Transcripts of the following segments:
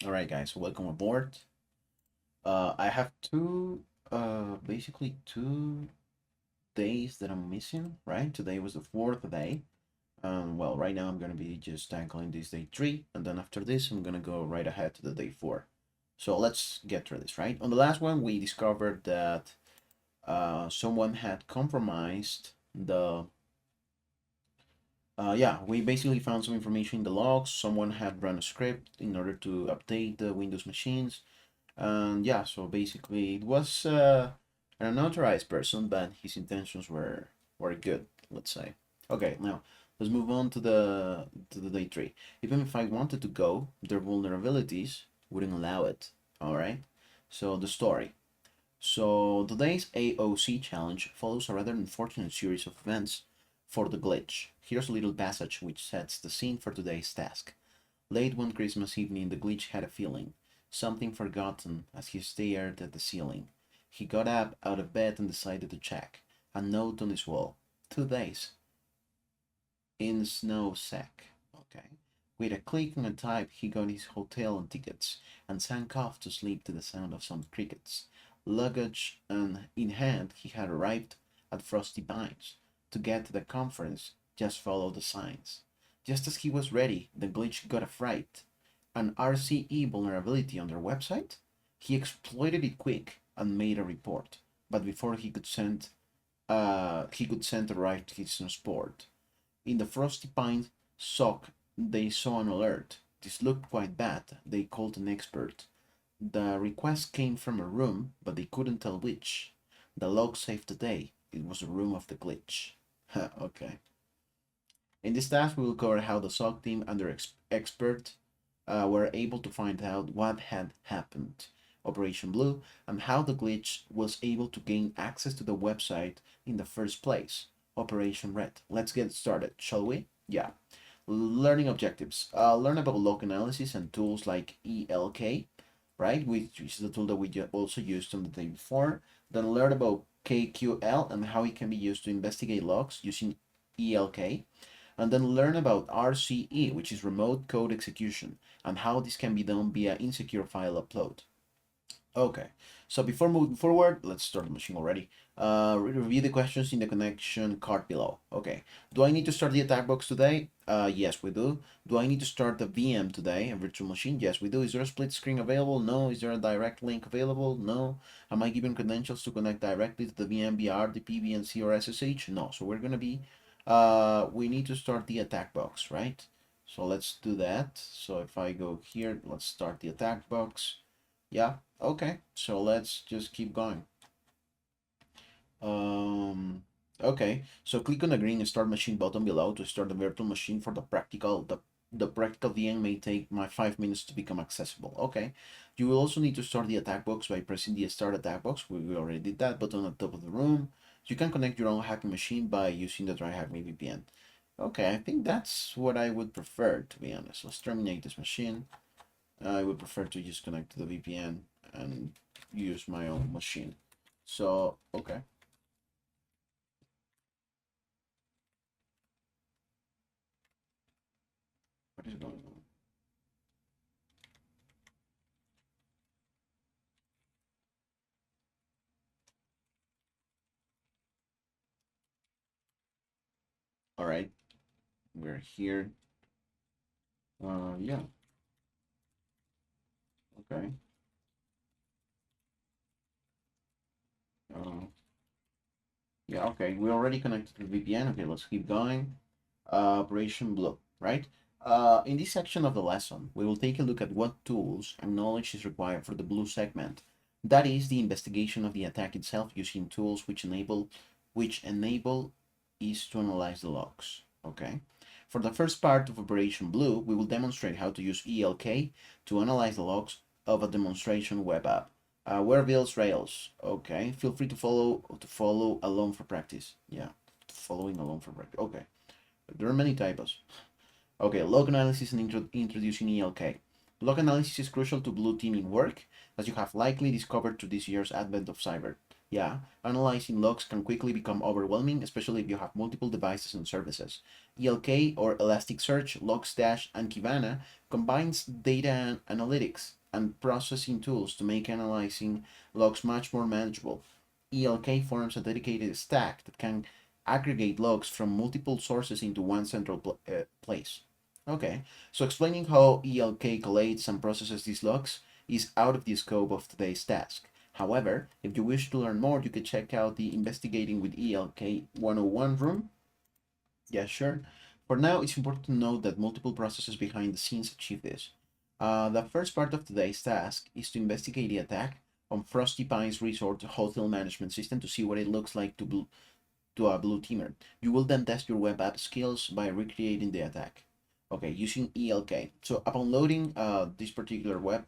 All right, guys, welcome aboard. I have basically 2 days that I'm missing, right? Today was the fourth day. Well, right now I'm gonna be just tackling this day 3, and then after this, I'm gonna go right ahead to the day 4. So let's get through this, right? On the last one, we discovered that someone had compromised the. Yeah, we basically found some information in the logs. Someone had run a script in order to update the Windows machines. And yeah, so basically it was an unauthorized person, but his intentions were good, let's say. Okay, now let's move on to the day 3. Even if I wanted to go, their vulnerabilities wouldn't allow it. All right. So the story. So today's AOC challenge follows a rather unfortunate series of events for the glitch. Here's a little passage which sets the scene for today's task. Late one Christmas evening, the glitch had a feeling, something forgotten as he stared at the ceiling. He got up out of bed and decided to check. A note on his wall. 2 days. In snow sack. Okay. With a click and a type, he got his hotel and tickets and sank off to sleep to the sound of some crickets. Luggage in hand, he had arrived at Frostypine to get to the conference. Just follow the signs. Just as he was ready, the glitch got a fright. An RCE vulnerability on their website? He exploited it quick and made a report. But before he could send a right to his transport. In the Frostypine SOC, they saw an alert. This looked quite bad. They called an expert. The request came from a room, but they couldn't tell which. The log saved the day. It was the room of the glitch. Okay. In this task, we will cover how the SOC team and their expert were able to find out what had happened, Operation Blue, and how the glitch was able to gain access to the website in the first place, Operation Red. Let's get started, shall we? Yeah. Learning objectives. Learn about log analysis and tools like ELK, right? Which is the tool that we also used on the day before. Then learn about KQL and how it can be used to investigate logs using ELK. And then learn about RCE, which is remote code execution, and how this can be done via insecure file upload. Okay, so before moving forward, let's start the machine already. Review the questions in the connection card below. Okay, do I need to start the attack box today? Yes, we do. Do I need to start the VM today, a virtual machine? Yes, we do. Is there a split screen available? No. Is there a direct link available? No. Am I given credentials to connect directly to the VM via RDP, VNC, or SSH? No. So we're gonna be, we need to start the attack box, right? So let's do that. So if I go here, let's start the attack box. Yeah, okay. So let's just keep going. Um, okay. So click on the green start machine button below to start the virtual machine for the practical VM may take my 5 minutes to become accessible. Okay. You will also need to start the attack box by pressing the start attack box. We already did that button at the top of the room. You can connect your own hacking machine by using the TryHackMe VPN. Okay, I think that's what I would prefer, to be honest. Let's terminate this machine. I would prefer to just connect to the VPN and use my own machine. So, okay. What is going on? All right, we're here. Yeah, okay. Uh, yeah, okay. We already connected to the VPN. Okay, let's keep going. Operation Blue, right? In this section of the lesson, we will take a look at what tools and knowledge is required for the blue segment. That is the investigation of the attack itself using tools which enable is to analyze the logs. Okay. For the first part of Operation Blue, we will demonstrate how to use ELK to analyze the logs of a demonstration web app. Where builds Rails? Okay. Feel free to follow along for practice. Yeah, following along for practice. Okay. There are many typos. Okay, log analysis and introducing ELK. Log analysis is crucial to blue teaming work, as you have likely discovered through this year's advent of cyber. Yeah, analyzing logs can quickly become overwhelming, especially if you have multiple devices and services. ELK or Elasticsearch, Logstash, and Kibana combines data analytics and processing tools to make analyzing logs much more manageable. ELK forms a dedicated stack that can aggregate logs from multiple sources into one central place. Okay, so explaining how ELK collates and processes these logs is out of the scope of today's task. However, if you wish to learn more, you can check out the Investigating with ELK 101 room. Yeah, sure. For now, it's important to note that multiple processes behind the scenes achieve this. The first part of today's task is to investigate the attack on Frostypine Resort hotel management system to see what it looks like to a blue teamer. You will then test your web app skills by recreating the attack. Okay, using ELK. So upon loading this particular web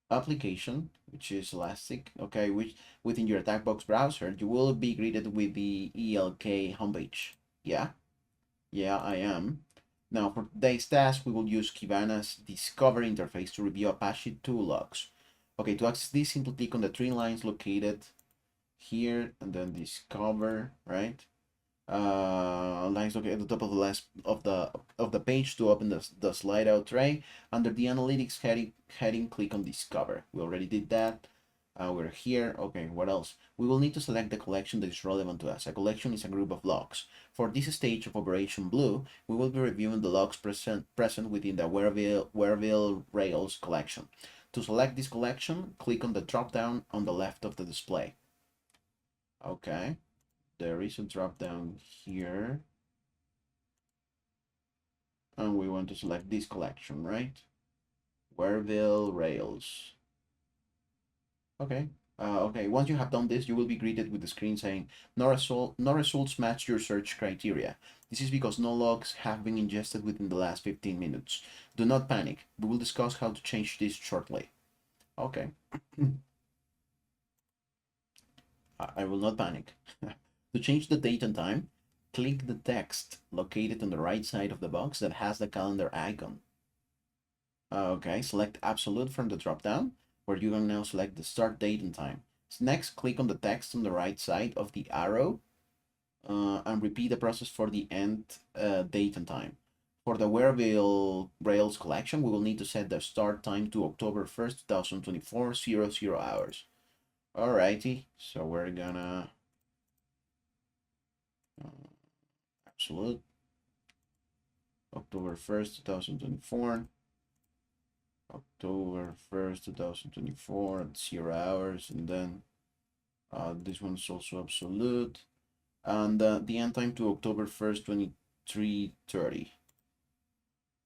application, which is Elastic, okay, which within your attack box browser, you will be greeted with the ELK homepage. Yeah, yeah, I am. Now for today's task, we will use Kibana's Discover interface to review Apache 2 logs. Okay, to access this, simply click on the three lines located here and then Discover, right? Lines located at the top of the last of the page to open the slide out tray. Under the analytics heading, click on Discover. We already did that. We're here. Okay, what else? We will need to select the collection that is relevant to us. A collection is a group of logs. For this stage of Operation Blue, we will be reviewing the logs present within the Wareville Rails collection. To select this collection, click on the drop-down on the left of the display. Okay, there is a drop-down here. And we want to select this collection, right? Wareville Rails. Okay. Okay, once you have done this, you will be greeted with the screen saying, no results match your search criteria. This is because no logs have been ingested within the last 15 minutes. Do not panic. We will discuss how to change this shortly. Okay. I will not panic. To change the date and time, click the text located on the right side of the box that has the calendar icon. Okay, select Absolute from the drop-down, where you can now select the start date and time. Next, click on the text on the right side of the arrow and repeat the process for the end date and time. For the Wareville Rails collection, we will need to set the start time to October 1st, 2024, 00 hours. Alrighty, so we're gonna Absolute October 1st, 2024. October 1st, 2024 at 0 hours, and then this one's also absolute, and the end time to October 1st, 23:30.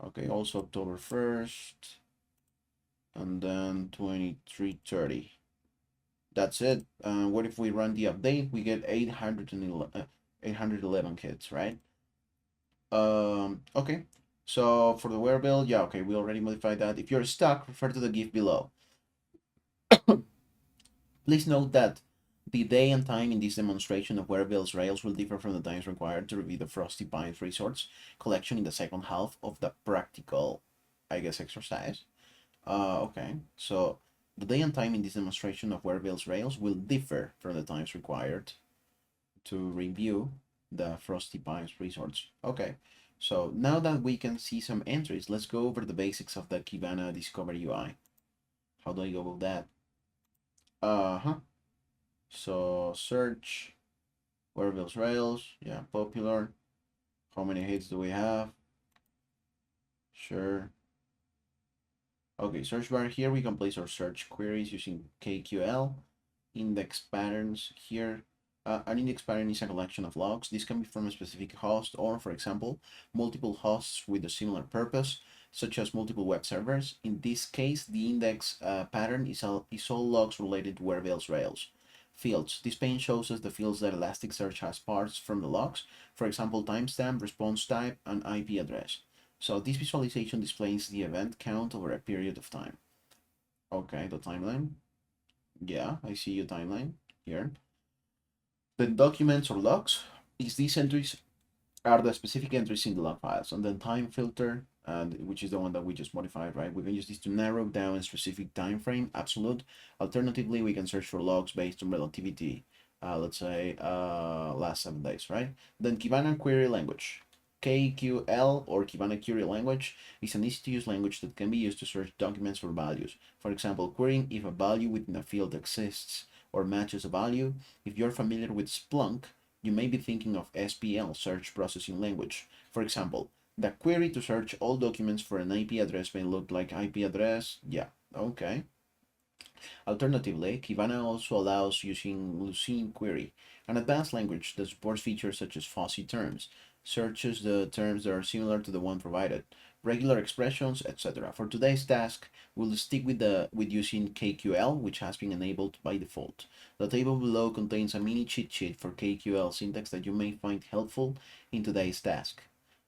Okay, also October 1st, and then 23:30. That's it. What if we run the update? We get 811 hits, right? Okay. So for the Wareville, yeah, okay, we already modified that. If you're stuck, refer to the GIF below. Please note that the day and time in this demonstration of Wareville's Rails will differ from the times required to review the Frostypine Resorts collection in the second half of the practical, I guess, exercise. Okay, so the day and time in this demonstration of Wareville's Rails will differ from the times required to review the Frostypine Resorts. Okay, so now that we can see some entries, let's go over the basics of the Kibana Discover UI. How do I go about that? So search Wareville's Rails. Yeah, popular. How many hits do we have? Sure. Okay, search bar here. We can place our search queries using KQL. Index patterns here. An index pattern is a collection of logs. This can be from a specific host or, for example, multiple hosts with a similar purpose, such as multiple web servers. In this case, the index pattern is all logs related to Wareville's Rails. Fields. This pane shows us the fields that Elasticsearch has parsed from the logs, for example, timestamp, response type, and IP address. So this visualization displays the event count over a period of time. Okay, the timeline. Yeah, I see your timeline here. The documents or logs is these entries are the specific entries in the log files, and then time filter and which is the one that we just modified, right? We can use this to narrow down a specific time frame, absolute. Alternatively, we can search for logs based on relativity, let's say last 7 days, right? Then Kibana Query Language. KQL or Kibana Query Language is an easy-to-use language that can be used to search documents for values. For example, querying if a value within a field exists or matches a value. If you're familiar with Splunk, you may be thinking of SPL, Search Processing Language. For example, the query to search all documents for an IP address may look like IP address. Yeah, okay. Alternatively, Kibana also allows using Lucene query, an advanced language that supports features such as fuzzy terms, searches the terms that are similar to the one provided, regular expressions, etc. For today's task, we'll stick with using KQL, which has been enabled by default. The table below contains a mini cheat sheet for KQL syntax that you may find helpful in today's task.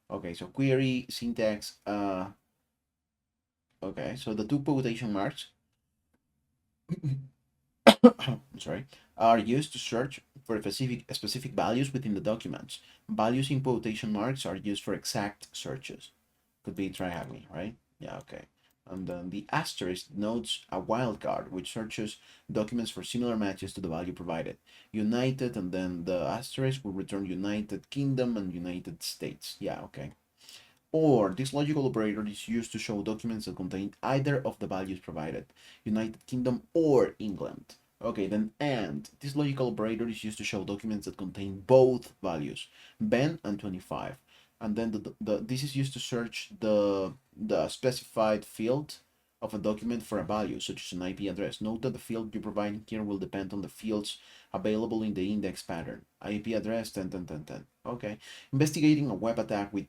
Okay, so query syntax. Okay, so the two quotation marks I'm sorry, are used to search for specific values within the documents. Values in quotation marks are used for exact searches. Could be TryHackMe, right? Yeah, okay. And then the asterisk notes a wildcard, which searches documents for similar matches to the value provided. United, and then the asterisk will return United Kingdom and United States. Yeah, okay. Or this logical operator is used to show documents that contain either of the values provided, United Kingdom or England. Okay, then and. This logical operator is used to show documents that contain both values, Ben and 25. And then this is used to search the specified field of a document for a value, such as an IP address. Note that the field you provide here will depend on the fields available in the index pattern. IP address 10. Okay. Investigating a web attack with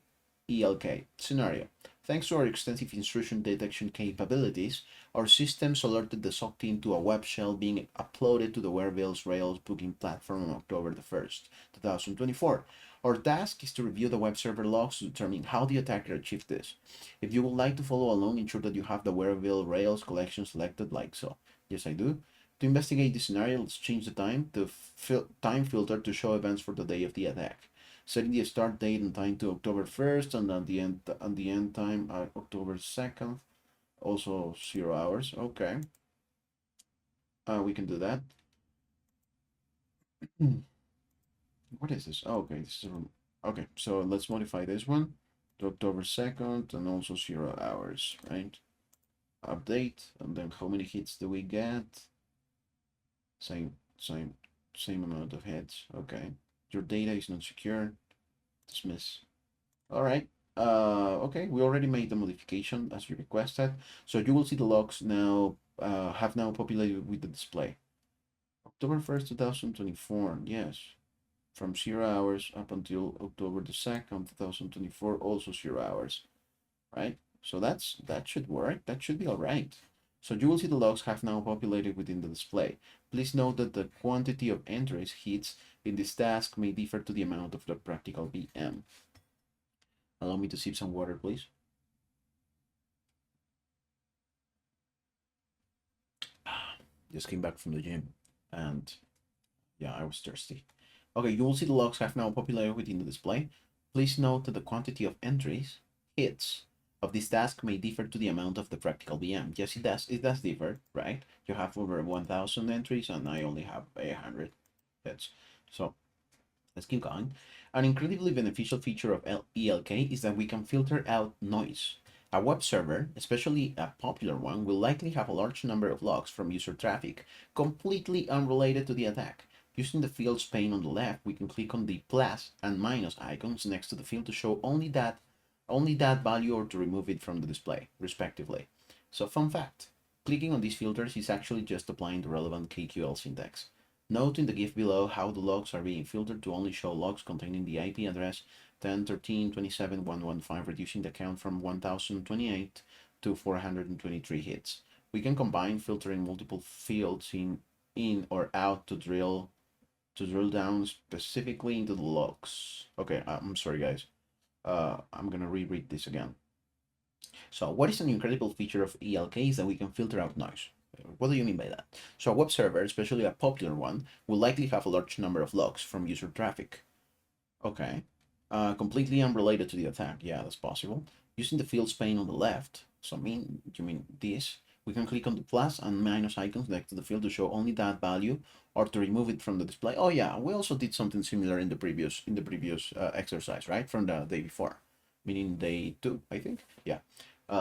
ELK scenario. Thanks to our extensive intrusion detection capabilities, our systems alerted the SOC team to a web shell being uploaded to the Wearable's Rails booking platform on October the 1st, 2024. Our task is to review the web server logs to determine how the attacker achieved this. If you would like to follow along, ensure that you have the Wearable Rails collection selected like so. Yes, I do. To investigate this scenario, let's change the time to time filter to show events for the day of the attack, setting the start date and time to October 1st, and on the end time October 2nd, also 0 hours. Okay, we can do that. What is this? Oh, okay, this is okay. So let's modify this one to October 2nd and also 0 hours, right? Update, and then how many hits do we get? Same amount of hits. Okay, your data is not secure. Dismiss. All right. Okay, we already made the modification as you requested. So you will see the logs now have now populated with the display. October 1st, 2024. Yes. From 0 hours up until October the 2nd, 2024, also 0 hours. Right? So that should work. That should be all right. So you will see the logs have now populated within the display. Please note that the quantity of entries hits in this task may differ to the amount of the practical VM. Allow me to sip some water, please. Just came back from the gym, and yeah, I was thirsty. Okay, you will see the logs have now populated within the display. Please note that the quantity of entries, hits, of this task may differ to the amount of the practical VM. Yes, it does differ, right? You have over 1,000 entries, and I only have 100 hits. So let's keep going. An incredibly beneficial feature of ELK is that we can filter out noise. A web server, especially a popular one, will likely have a large number of logs from user traffic, completely unrelated to the attack. Using the fields pane on the left, we can click on the plus and minus icons next to the field to show only that value or to remove it from the display, respectively. So fun fact, clicking on these filters is actually just applying the relevant KQL syntax. Note in the GIF below how the logs are being filtered to only show logs containing the IP address 10.13.27.115, reducing the count from 1028 to 423 hits. We can combine filtering multiple fields in or out to drill down specifically into the logs. Okay, I'm sorry guys. I'm gonna reread this again. So what is an incredible feature of ELK is that we can filter out noise. What do you mean by that? So a web server, especially a popular one, will likely have a large number of logs from user traffic. Okay. Completely unrelated to the attack. Yeah, that's possible. Using the fields pane on the left, so you mean this, we can click on the plus and minus icons next to the field to show only that value or to remove it from the display. Oh yeah, we also did something similar in the previous exercise, right? From the day before, meaning day 2, I think. Yeah.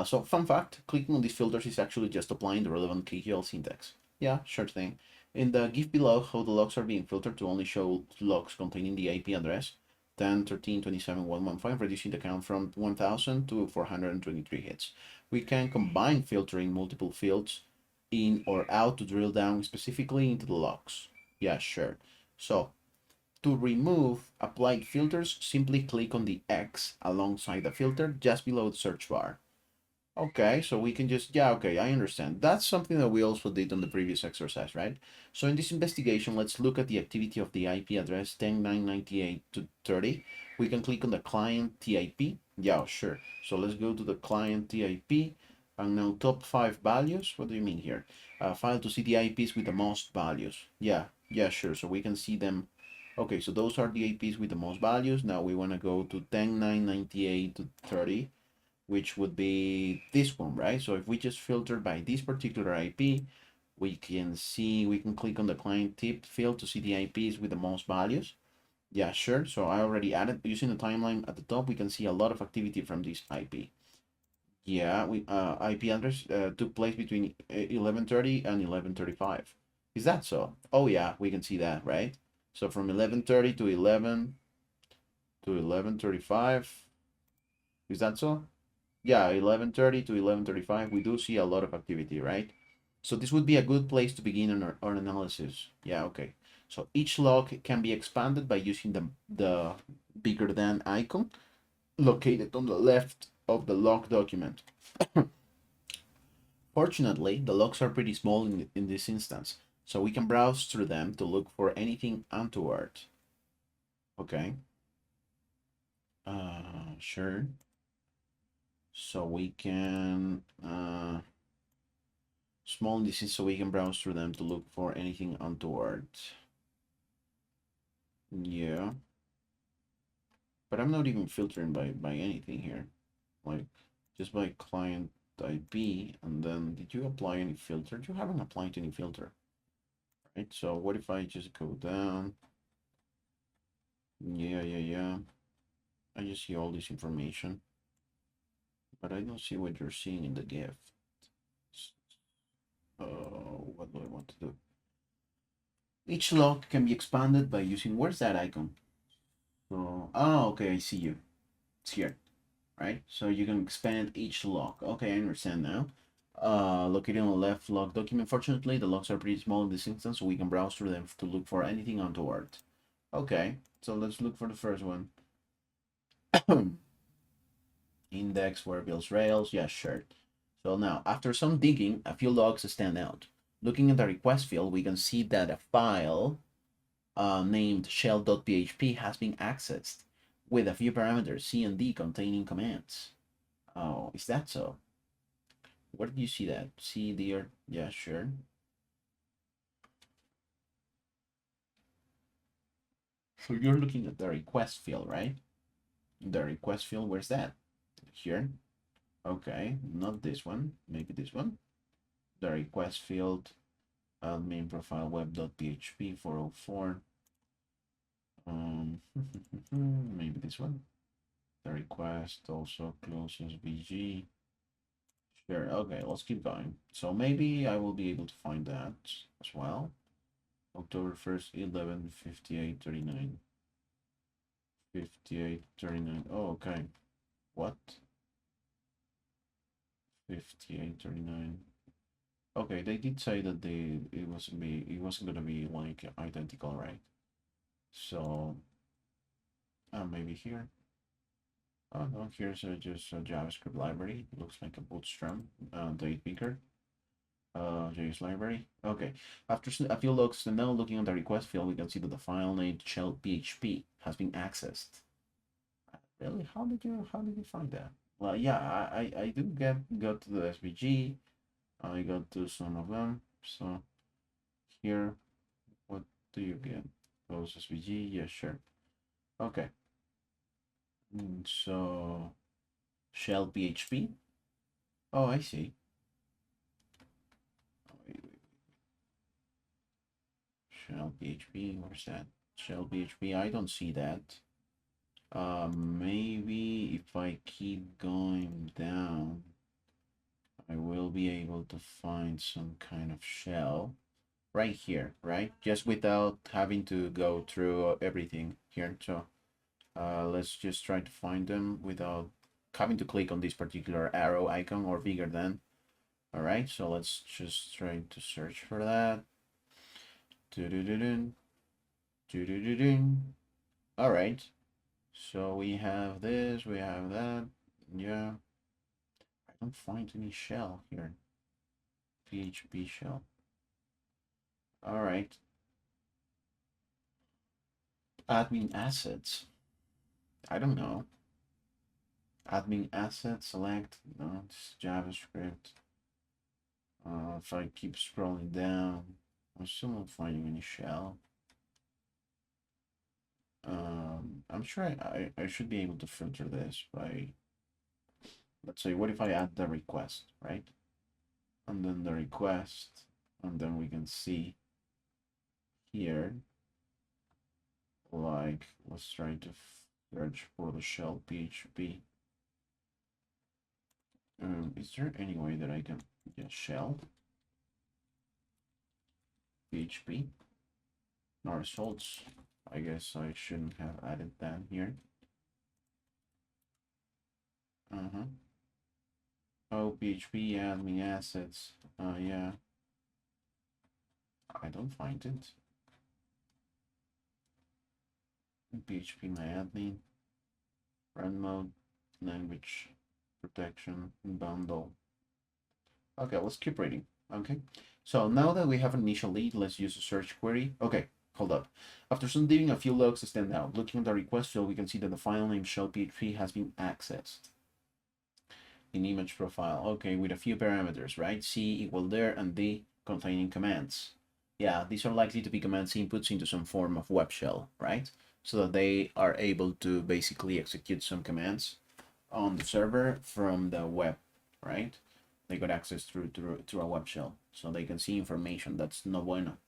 So fun fact, clicking on these filters is actually just applying the relevant KQL syntax. Yeah, sure thing. In the GIF below, how the logs are being filtered to only show logs containing the IP address 10, 13, 27, 115, reducing the count from 1000 to 423 hits. We can combine filtering multiple fields in or out to drill down specifically into the logs. Yeah, sure. So to remove applied filters, simply click on the X alongside the filter just below the search bar. Okay, so we can just, yeah, okay, I understand. That's something that we also did on the previous exercise, right? So in this investigation, let's look at the activity of the IP address 10.998 to 30. We can click on the client TIP. Yeah, sure. So let's go to the client TIP and now top 5 values. What do you mean here? File to see the IPs with the most values. Yeah, sure. So we can see them. Okay, so those are the IPs with the most values. Now we want to go to 10.998 to 30, which would be this one, right? So if we just filter by this particular IP, we can click on the client tip field to see the IPs with the most values. Yeah, sure. So I already added, using the timeline at the top, we can see a lot of activity from this IP. Yeah, IP address took place between 11:30 and 11:35. Is that so? Oh yeah, we can see that, right? So from 11:30 to 11:35. Is that so? Yeah, 11:30 to 11:35, we do see a lot of activity, right? So this would be a good place to begin our analysis. Yeah, okay. So each log can be expanded by using the bigger than icon located on the left of the log document. Fortunately, the logs are pretty small in this instance, so we can browse through them to look for anything untoward. Okay. Sure. So we can small indices, so we can browse through them to look for anything untoward. Yeah. But I'm not even filtering by anything here. Like, just by client IP, and then did you apply any filter? You haven't applied any filter. Right, so what if I just go down? Yeah. I just see all this information. But I don't see what you're seeing in the GIF. What do I want to do? Each log can be expanded by using, where's that icon? So, oh, okay, I see you. It's here, right? So you can expand each log. Okay, I understand now. Located on the left log document. Fortunately, the logs are pretty small in this instance, so we can browse through them to look for anything untoward. Okay, so let's look for the first one. Index where builds Rails. Yeah, sure. So now, after some digging, a few logs stand out. Looking at the request field, we can see that a file named shell.php has been accessed with a few parameters, C and D, containing commands. Oh, is that so? Where did you see that? C, D, or... Yeah, sure. So you're looking at the request field, right? The request field, where's that? Here. Okay, not this one. Maybe this one. The request field, main profile web.php 404. Maybe this one. The request also closes BG. Sure, okay, let's keep going. So maybe I will be able to find that as well. October 1st, 11:58:39. 58:39. Oh, okay. What? 58:39. Okay, they did say that it wasn't gonna be like identical, right? So maybe here. Oh no, here's just a JavaScript library. It looks like a Bootstrap date picker. JS library. Okay. After a few looks, and now looking at the request field, we can see that the file named shell.php has been accessed. Really? How did you find that? Well, yeah, I do got to the SVG. I got to some of them. So here, what do you get? Those SVG? Yeah, sure. Okay. So Shell PHP. Oh, I see. Wait. Shell PHP, where's that? Shell PHP, I don't see that. Maybe if I keep going down, I will be able to find some kind of shell right here, right? Just without having to go through everything here. So let's just try to find them without having to click on this particular arrow icon or bigger than. All right, so let's just try to search for that. All right, so we have this, we have that. Yeah, I don't find any shell here. PHP shell. All right. Admin assets. I don't know. Admin assets, select. No, it's JavaScript. If I keep scrolling down, I'm still not finding any shell. I'm sure I should be able to filter this by, let's say, what if I add the request, right? And then the request, and then we can see here, like, let's try to search for the shell PHP. Is there any way that I can get shell PHP? No results. I guess I shouldn't have added that here. Oh, PHP admin assets. Yeah. I don't find it. PHP my admin. Run mode. Language protection bundle. Okay, let's keep reading. Okay. So now that we have an initial lead, let's use a search query. Okay, hold up. After some digging, a few logs stand out. Looking at the request field, we can see that the file name shell.php has been accessed. In image profile, okay, with a few parameters, right? C equal there and D containing commands. Yeah, these are likely to be commands inputs into some form of web shell, right? So that they are able to basically execute some commands on the server from the web, right? They got access through a web shell, so they can see information. That's no bueno.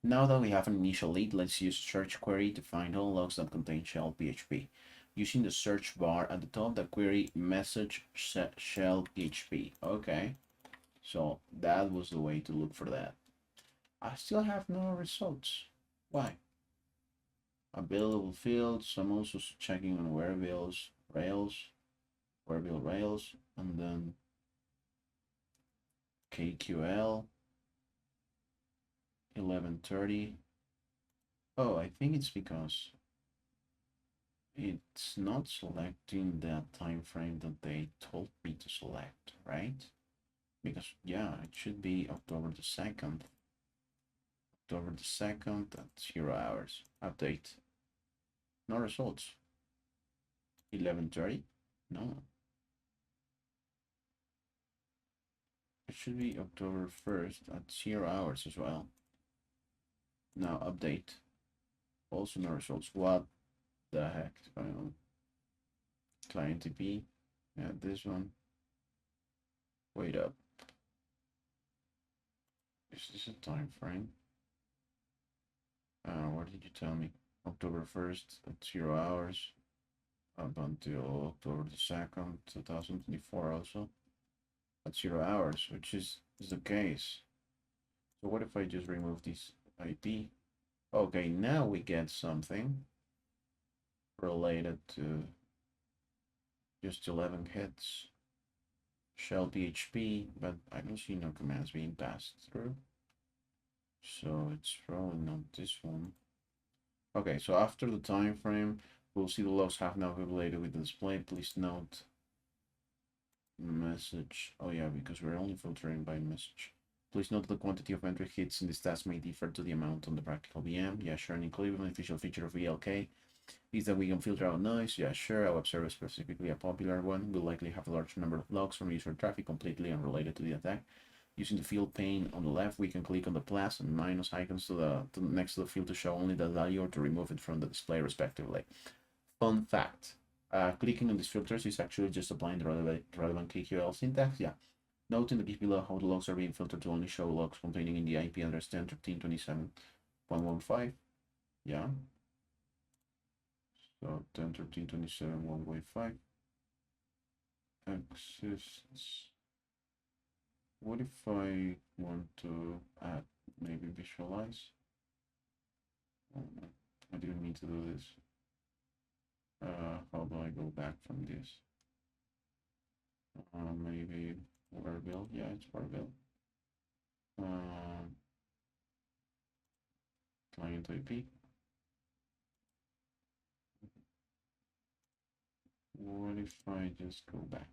Now that we have an initial lead, let's use search query to find all logs that contain shell PHP. Using the search bar at the top, the query message shell PHP. Okay, so that was the way to look for that. I still have no results. Why? Available fields. I'm also checking on variables, variable rails, and then KQL 1130. Oh, I think it's because it's not selecting that time frame that they told me to select, right? Because yeah, it should be October the 2nd. October the 2nd at 0 hours. Update. No results. 11:30? No. It should be October 1st at 0 hours as well. Now update. Also no results. What the heck is going on? Client TP. Yeah, this one. Wait up. Is this a time frame? What did you tell me? October 1st at 0 hours up until October the 2nd, 2024 also at 0 hours, which is the case. So what if I just remove this IP? Okay, now we get something related to just 11 hits. Shell PHP, but I don't see no commands being passed through. So it's probably not this one. Okay, so after the time frame, we'll see the logs have now populated with the display. Please note message. Oh yeah, because we're only filtering by message. Please note the quantity of entry hits in this task may differ to the amount on the practical VM. Yeah, sure. And including an official feature of ELK is that we can filter out noise. Yeah, sure. Our web service, specifically a popular one, will likely have a large number of logs from user traffic completely unrelated to the attack. Using the field pane on the left, we can click on the plus and minus icons to the next to the field to show only the value or to remove it from the display respectively. Fun fact, Clicking on these filters is actually just applying the relevant KQL syntax. Yeah. Note in the piece below how the logs are being filtered to only show logs containing in the IP address 10.13.27.1.15. Yeah. So 10.13.27.1.15 exists. What if I want to add, maybe visualize? Oh, no, I didn't mean to do this. How do I go back from this? Maybe Warville. Yeah, it's Warville. Client IP. What if I just go back?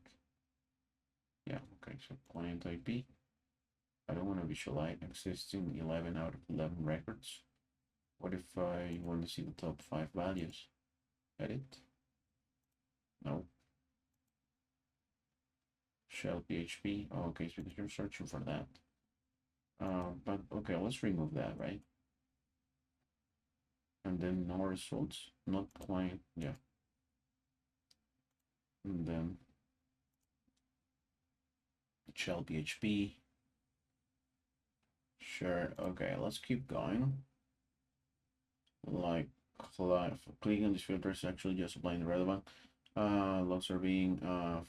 Yeah, okay, so client IP. I don't want to visualize existing 11 out of 11 records. What if I want to see the top 5 values? Edit? No. Shell PHP. Oh, okay, so because you're searching for that. But okay, let's remove that, right? And then no results, not client, yeah. And then shell PHP. Sure, okay, let's keep going. Like clicking on these filters, actually just applying the relevant. Logs are being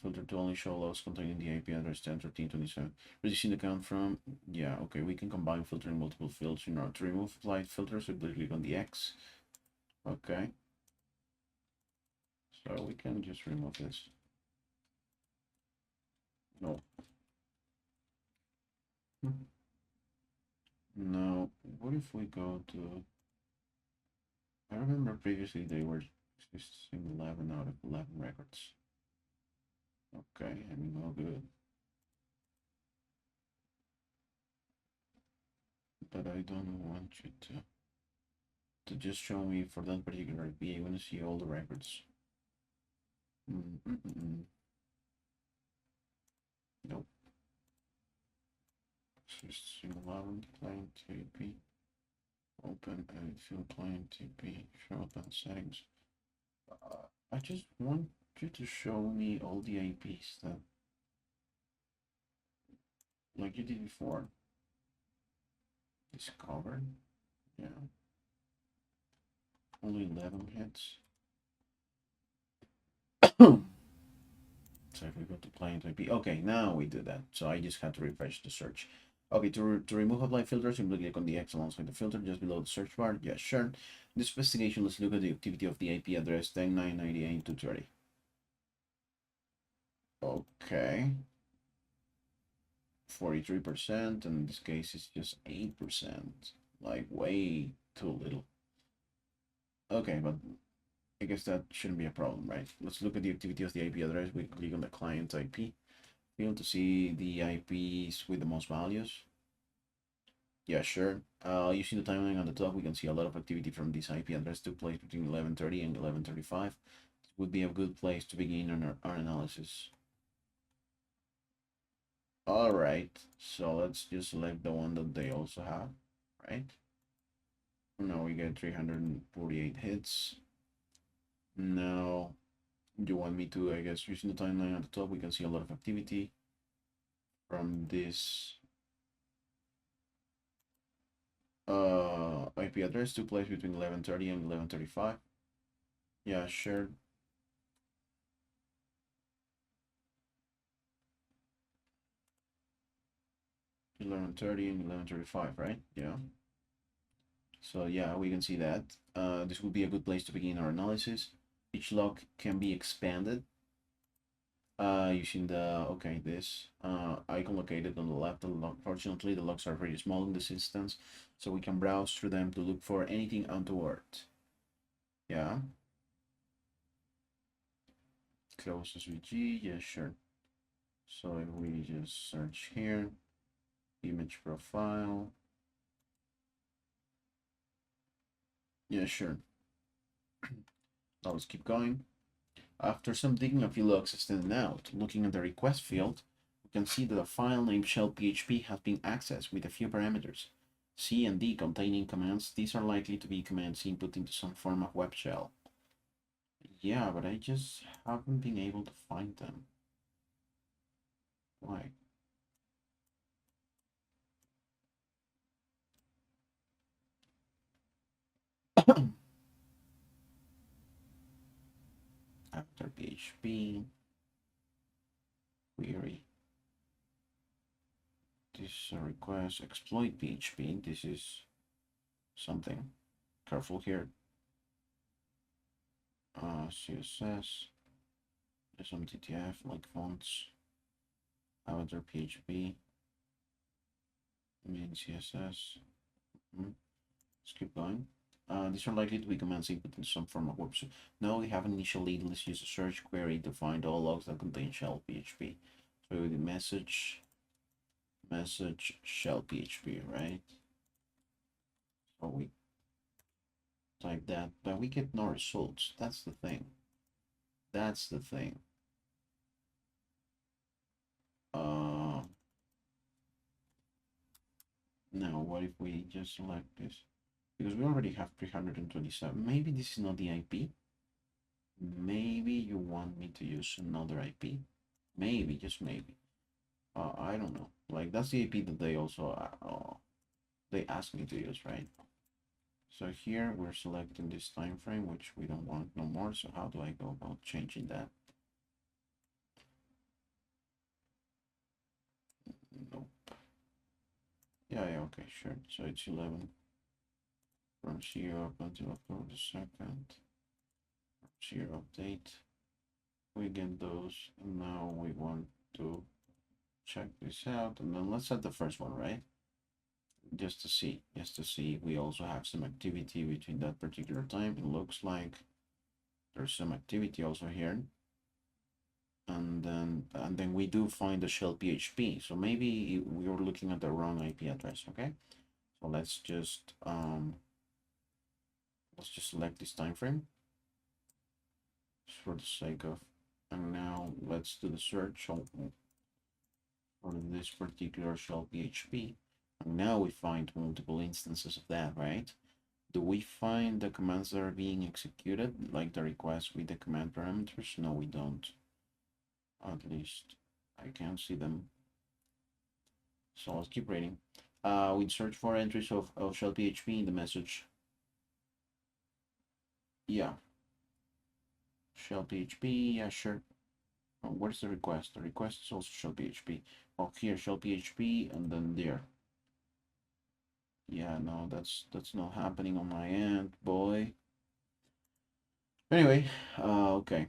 filtered to only show logs containing the IP address 10.13.27. Reducing the count from, yeah, okay, we can combine filtering multiple fields in order to remove applied filters. So click on the X. Okay. So we can just remove this. No. No, what if we go to, I remember previously they were existing 11 out of 11 records. Okay, I mean, all good. But I don't want you to just show me for that particular IP. I want to see all the records. Nope. Existing 11 client IP. Open and field client IP. Show up in settings. I just want you to show me all the IPs that, like you did before. Discovered, yeah. Only 11 hits. So if we go to client IP, okay, now we do that. So I just had to refresh the search. Okay, to remove apply filters, simply click on the X alongside the filter just below the search bar. Yeah, sure. This investigation, let's look at the activity of the IP address 10.998.230. Okay. 43%, and in this case it's just 8%. Like way too little. Okay, but I guess that shouldn't be a problem, right? Let's look at the activity of the IP address. We click on the client IP field to see the IPs with the most values. Yeah, sure. Using the timeline on the top, we can see a lot of activity from this IP address took place between 11:30 and 11:35. This would be a good place to begin on our analysis. All right, so let's just select the one that they also have, right? Now we get 348 hits. Now, you want me to, I guess, using the timeline at the top, we can see a lot of activity from this IP address took place between 11:30 and 11:35. Yeah, sure. $11:30 and 11:35, right? Yeah. So yeah, we can see that. This would be a good place to begin our analysis. Each log can be expanded using the, okay, this icon located on the left. Fortunately, the logs are very small in this instance, so we can browse through them to look for anything untoward. Yeah. Close SVG, yeah, sure. So if we just search here, image profile. Yeah, sure. Now let's keep going. After some digging, a few logs extended out. Looking at the request field, we can see that a file named shell.php has been accessed with a few parameters. C and D containing commands. These are likely to be commands input into some form of web shell. Yeah, but I just haven't been able to find them. Why? After PHP query, this request exploit PHP. This is something. Careful here. CSS, SMTTF, like fonts, avatar PHP, main CSS. Let's keep going. These are likely to be commands input in some form of website. Now we have an initial lead. Let's use a search query to find all logs that contain shell PHP. So the message shell PHP, right? So we type that, but we get no results. That's the thing. That's the thing. Now what if we just select this? Because we already have 327. Maybe this is not the IP. Maybe you want me to use another IP. Maybe, just maybe. I don't know. Like that's the IP that they also they asked me to use, right? So here we're selecting this time frame, which we don't want no more. So how do I go about changing that? Nope. Yeah, okay, sure. So it's 11 from 0 up until October the 2nd. 0 update. We get those, and now we want to check this out, and then let's set the first one, right? Just to see. We also have some activity between that particular time. It looks like there's some activity also here. And then we do find the shell PHP. So maybe we were looking at the wrong IP address, okay? So let's just select this time frame for the sake of, and now let's do the search for this particular shell PHP. And now we find multiple instances of that, right? Do we find the commands that are being executed, like the request with the command parameters? No, we don't. At least I can't see them. So let's keep reading. We search for entries of shell PHP in the message. Yeah. Shell PHP, yeah, sure. Oh, where's the request? The request is also shell PHP. Oh, here, shell PHP, and then there. Yeah, no, that's not happening on my end, boy. Anyway, okay.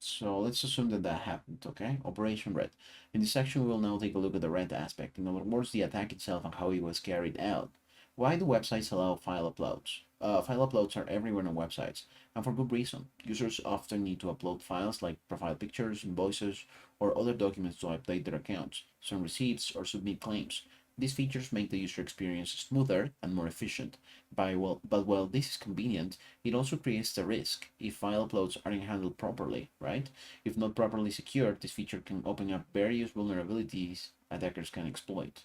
So let's assume that that happened, okay? Operation Red. In this section, we will now take a look at the red aspect. In other words, the attack itself and how it was carried out. Why do websites allow file uploads? File uploads are everywhere on websites, and for good reason. Users often need to upload files like profile pictures, invoices, or other documents to update their accounts, send receipts, or submit claims. These features make the user experience smoother and more efficient. But while this is convenient, it also creates the risk if file uploads aren't handled properly, right? If not properly secured, this feature can open up various vulnerabilities attackers can exploit.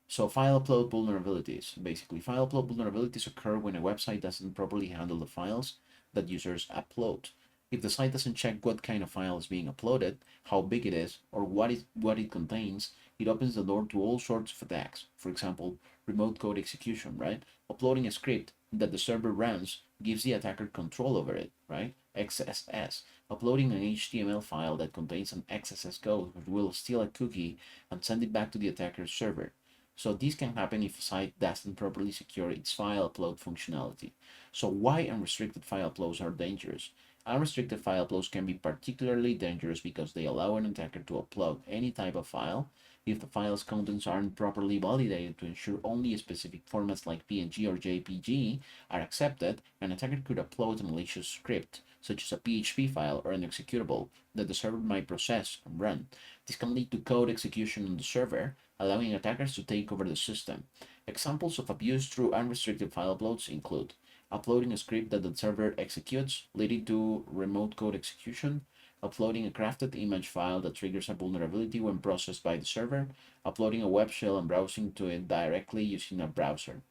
So file upload vulnerabilities. Basically, file upload vulnerabilities occur when a website doesn't properly handle the files that users upload. If the site doesn't check what kind of file is being uploaded, how big it is, or what it contains, it opens the door to all sorts of attacks. For example, remote code execution, right? Uploading a script that the server runs gives the attacker control over it, right? XSS. Uploading an HTML file that contains an XSS code will steal a cookie and send it back to the attacker's server. So this can happen if a site doesn't properly secure its file upload functionality. So why unrestricted file uploads are dangerous? Unrestricted file uploads can be particularly dangerous because they allow an attacker to upload any type of file if the file's contents aren't properly validated to ensure only specific formats like PNG or JPG are accepted. An attacker could upload a malicious script, such as a PHP file or an executable, that the server might process and run. This can lead to code execution on the server, allowing attackers to take over the system. Examples of abuse through unrestricted file uploads include uploading a script that the server executes, leading to remote code execution, uploading a crafted image file that triggers a vulnerability when processed by the server, uploading a web shell and browsing to it directly using a browser.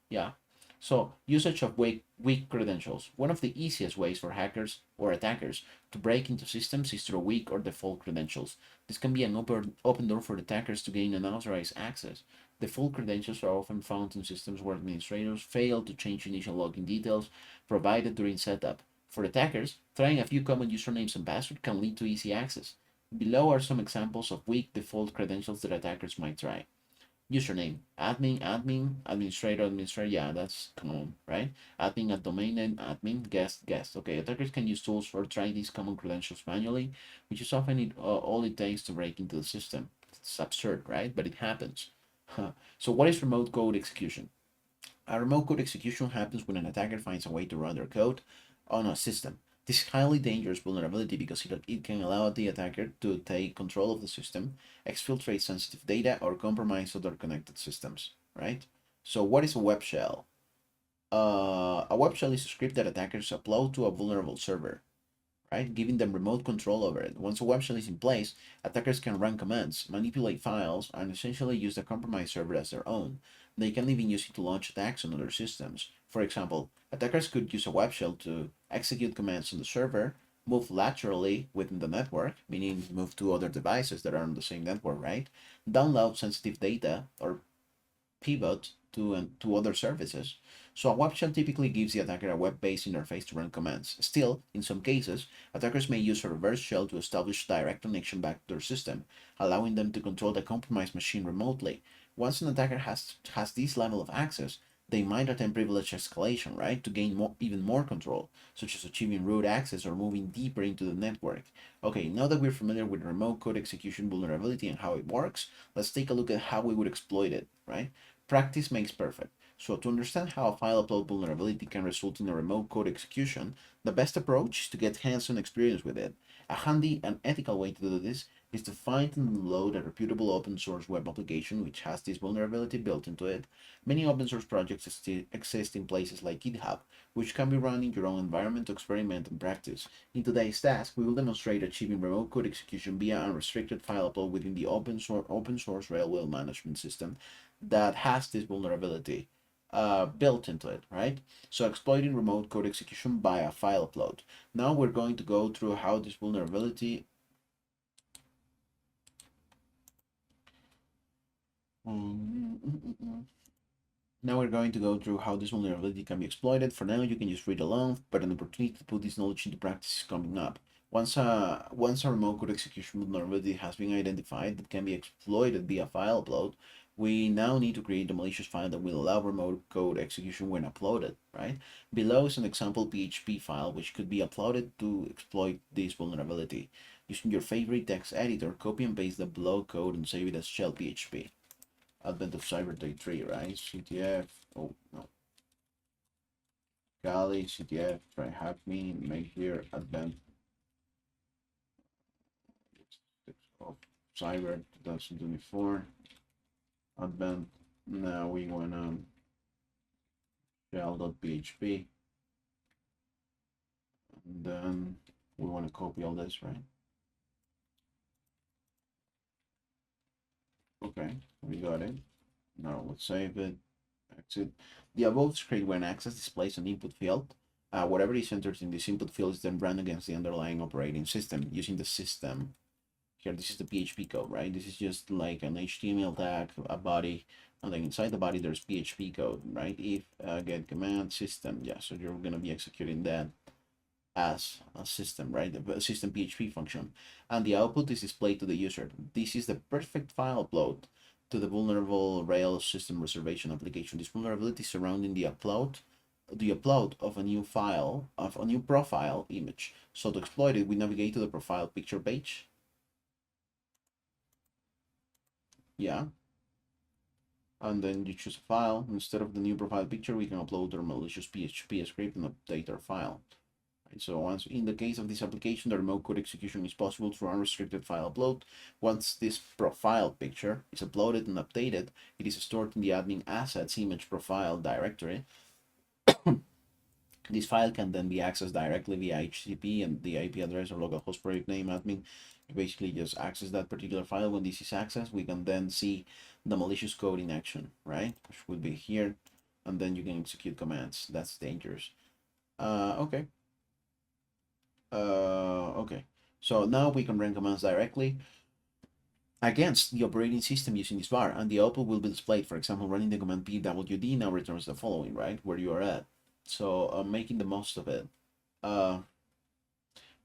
Yeah. So usage of weak credentials. One of the easiest ways for hackers or attackers to break into systems is through weak or default credentials. This can be an open door for attackers to gain unauthorized access. Default credentials are often found in systems where administrators fail to change initial login details provided during setup. For attackers, trying a few common usernames and passwords can lead to easy access. Below are some examples of weak default credentials that attackers might try. Username, admin, administrator, yeah, that's common, right? Admin at domain name, admin, guest. Okay, attackers can use tools for trying these common credentials manually, which is often all it takes to break into the system. It's absurd, right? But it happens. So what is remote code execution? A remote code execution happens when an attacker finds a way to run their code on a system. This is highly dangerous vulnerability because it can allow the attacker to take control of the system, exfiltrate sensitive data, or compromise other connected systems, right? So what is a web shell? A web shell is a script that attackers upload to a vulnerable server, right? Giving them remote control over it. Once a web shell is in place, attackers can run commands, manipulate files, and essentially use the compromised server as their own. They can even use it to launch attacks on other systems. For example, attackers could use a web shell to execute commands on the server, move laterally within the network, meaning move to other devices that are on the same network, right? Download sensitive data or pivot to other services. So a web shell typically gives the attacker a web-based interface to run commands. Still, in some cases, attackers may use a reverse shell to establish direct connection back to their system, allowing them to control the compromised machine remotely. Once an attacker has this level of access, they might attempt privilege escalation, right, to gain even more control, such as achieving root access or moving deeper into the network. Okay, now that we're familiar with remote code execution vulnerability and how it works, let's take a look at how we would exploit it, right? Practice makes perfect. So to understand how a file upload vulnerability can result in a remote code execution, the best approach is to get hands-on experience with it. A handy and ethical way to do this is to find and load a reputable open source web application which has this vulnerability built into it. Many open source projects exist in places like GitHub, which can be run in your own environment to experiment and practice. In today's task, we will demonstrate achieving remote code execution via unrestricted file upload within the open source railway management system that has this vulnerability built into it, right? So exploiting remote code execution by a file upload. Now we're going to go through how this vulnerability Now we're going to go through how this vulnerability can be exploited. For now, you can just read along, but an opportunity to put this knowledge into practice is coming up. Once a remote code execution vulnerability has been identified that can be exploited via file upload, we now need to create a malicious file that will allow remote code execution when uploaded, right? Below is an example PHP file which could be uploaded to exploit this vulnerability. Using your favorite text editor, copy and paste the below code and save it as shell PHP. Advent of Cyber Day 3, right? CTF, oh no. Kali, CTF, TryHackMe, make here, Advent of Cyber 2024. Advent, now we wanna shell.php, and then we wanna copy all this, right? Okay, we got it. Now let's save it, exit. The above script when access displays an input field. Whatever is entered in this input field is then run against the underlying operating system using the system. Here, this is the PHP code, right? This is just like an HTML tag, a body, and then inside the body there's PHP code, right? If get command system, yeah, so you're gonna be executing that as a system, right? A system PHP function, and the output is displayed to the user. This is the perfect file upload to the vulnerable Rails system reservation application. This vulnerability surrounding the upload of a new file, of a new profile image. So to exploit it, we navigate to the profile picture page. Yeah. And then you choose a file. Instead of the new profile picture, we can upload our malicious PHP script and update our file. Right, so once, in the case of this application, the remote code execution is possible through unrestricted file upload. Once this profile picture is uploaded and updated, it is stored in the admin assets image profile directory. This file can then be accessed directly via HTTP and the IP address or localhost project name admin. You basically just access that particular file. When this is accessed, we can then see the malicious code in action, right? Which would be here. and then you can execute commands. That's dangerous. Okay. Okay. So now we can run commands directly against the operating system using this bar, and the output will be displayed. For example, running the command pwd now returns the following, right, where you are at. So making the most of it.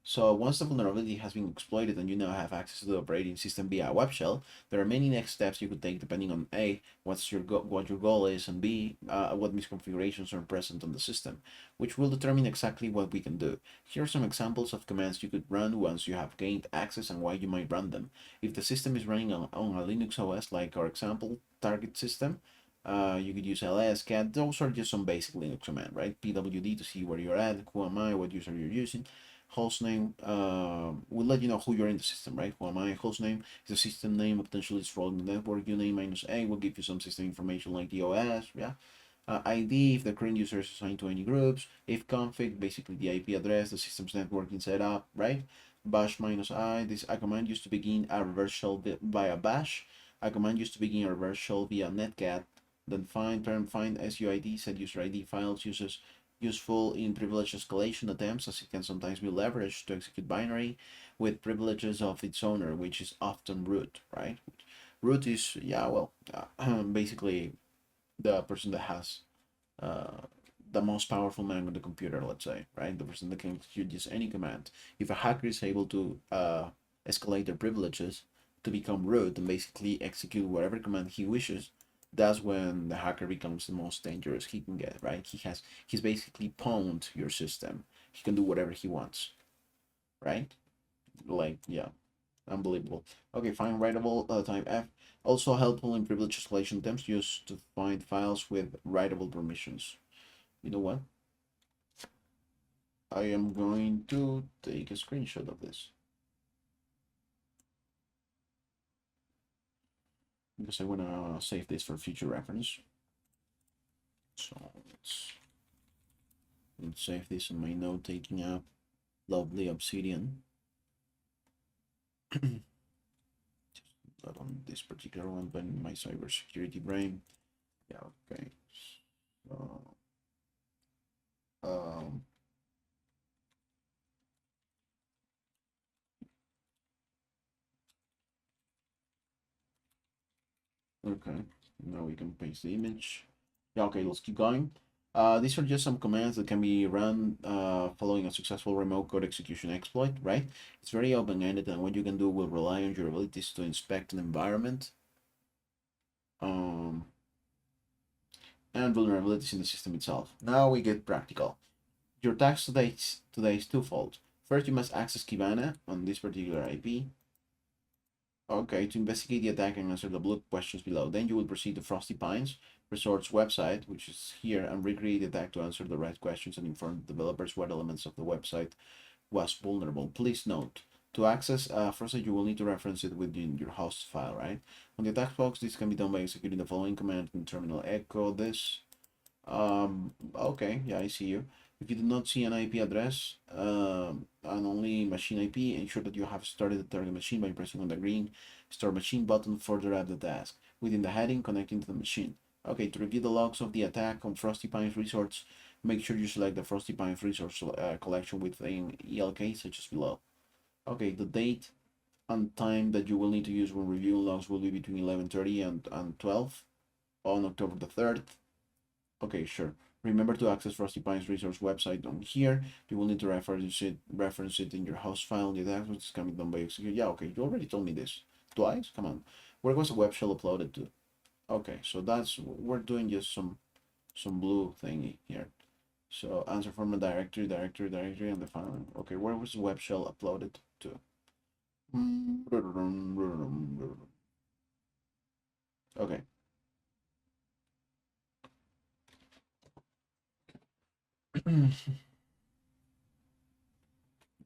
So once the vulnerability has been exploited and you now have access to the operating system via a web shell, there are many next steps you could take depending on A, what your goal is, and B, what misconfigurations are present on the system, which will determine exactly what we can do. Here are some examples of commands you could run once you have gained access and why you might run them. If the system is running on a Linux OS, like our example target system, you could use ls, cat. Those are just some basic Linux command, right? pwd to see where you're at, who am I, what user you're using. Hostname will let you know who you're in the system, right? Who am I? Hostname is the system name, potentially it's rolling the network. Uname minus A will give you some system information like the OS, yeah. ID, if the current user is assigned to any groups. If config, basically the IP address, the system's networking setup, right? Bash minus I, this a command used to begin a reverse shell via bash. A command used to begin a reverse shell via netcat. Then find SUID, set user ID files, useful in privilege escalation attempts, as it can sometimes be leveraged to execute binary with privileges of its owner, which is often root, right? Root is, yeah, well, basically the person that has the most powerful man on the computer, let's say, right? The person that can execute just any command. If a hacker is able to escalate their privileges to become root and basically execute whatever command he wishes, that's when the hacker becomes the most dangerous he can get, right? He's basically pawned your system. He can do whatever he wants, right? Like, yeah, unbelievable. Okay, find writable type F. Also helpful in privilege escalation attempts used to find files with writable permissions. You know what? I am going to take a screenshot of this because I want to save this for future reference. So let's save this in my note-taking app. Lovely Obsidian. Not on this particular one, but in my cybersecurity brain. Yeah, okay. So, okay, now we can paste the image. Yeah, okay, let's keep going. These are just some commands that can be run following a successful remote code execution exploit, right? It's very open-ended, and what you can do will rely on your abilities to inspect an environment and vulnerabilities in the system itself. Now we get practical. Your task today is twofold. First, you must access Kibana on this particular IP. Okay, to investigate the attack and answer the blue questions below. Then you will proceed to Frostypine Resort's website, which is here, and recreate the attack to answer the right questions and inform the developers what elements of the website was vulnerable. Please note, to access Frosty, you will need to reference it within your host file, right? On the attack box, this can be done by executing the following command in terminal echo this. Okay, yeah, I see you. If you do not see an IP address and only machine IP, ensure that you have started the target machine by pressing on the green Start Machine button further up the task, within the heading connecting to the machine. Okay, to review the logs of the attack on Frostypine Resorts, make sure you select the Frostypine Resorts collection within ELK, such as below. Okay, the date and time that you will need to use when reviewing logs will be between 11:30 and 12 on October the 3rd. Okay, sure. Remember to access Frostypine's resource website on here. You will need to reference it in your host file. The attack is coming down by execute. Yeah, okay, you already told me this twice. Come on. Where was the web shell uploaded to? Okay, so that's we're doing just some blue thingy here. So answer from a directory, and the file. Okay, where was the web shell uploaded to? Okay.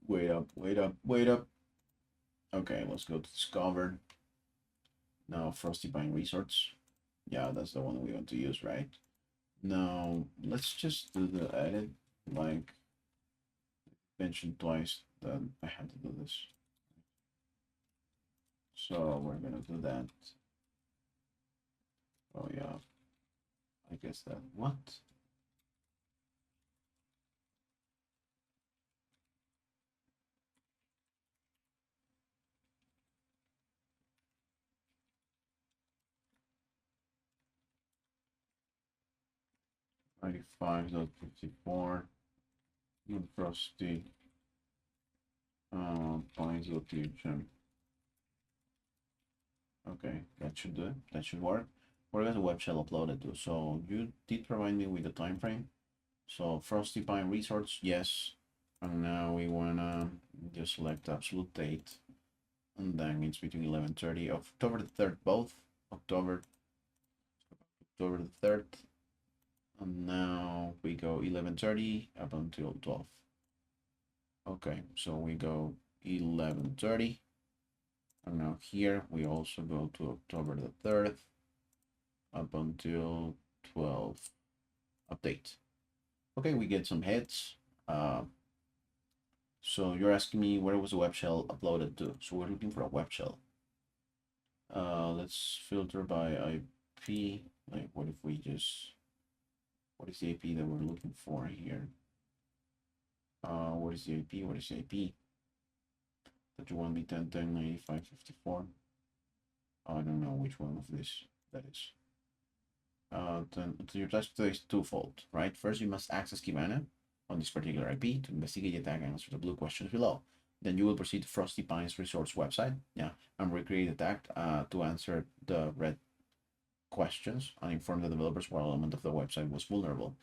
Wait up, wait up, wait up. Okay, let's go to discover. Now Frostypine Resorts. Yeah, that's the one we want to use, right? Now let's just do the edit, like mentioned twice that I had to do this. So we're gonna do that. Oh yeah, I guess that what? .55.54 and Frosty Pines location. Okay, that should do it. That should work. Where is the web shell uploaded to? So you did provide me with the time frame. So Frostypine Resorts, yes. And now we wanna just select absolute date. And then it's between 11:30 of October the 3rd, both. October the 3rd. And now we go 11:30 up until 12. Okay, so we go 11:30. And now here we also go to October the 3rd up until 12. Update. Okay, we get some hits. So you're asking me where was the web shell uploaded to? So we're looking for a web shell. Let's filter by IP. Like, what if we just, what is the IP that we're looking for here? What is the IP? What is the IP? That you want me 10.10.95.54? I don't know which one of this that is. Then your task today is twofold, right? First, you must access Kibana on this particular IP to investigate the attack and answer the blue questions below. Then you will proceed to Frostypine Resort's website, and recreate the attack to answer the red questions and inform the developers what element of the website was vulnerable.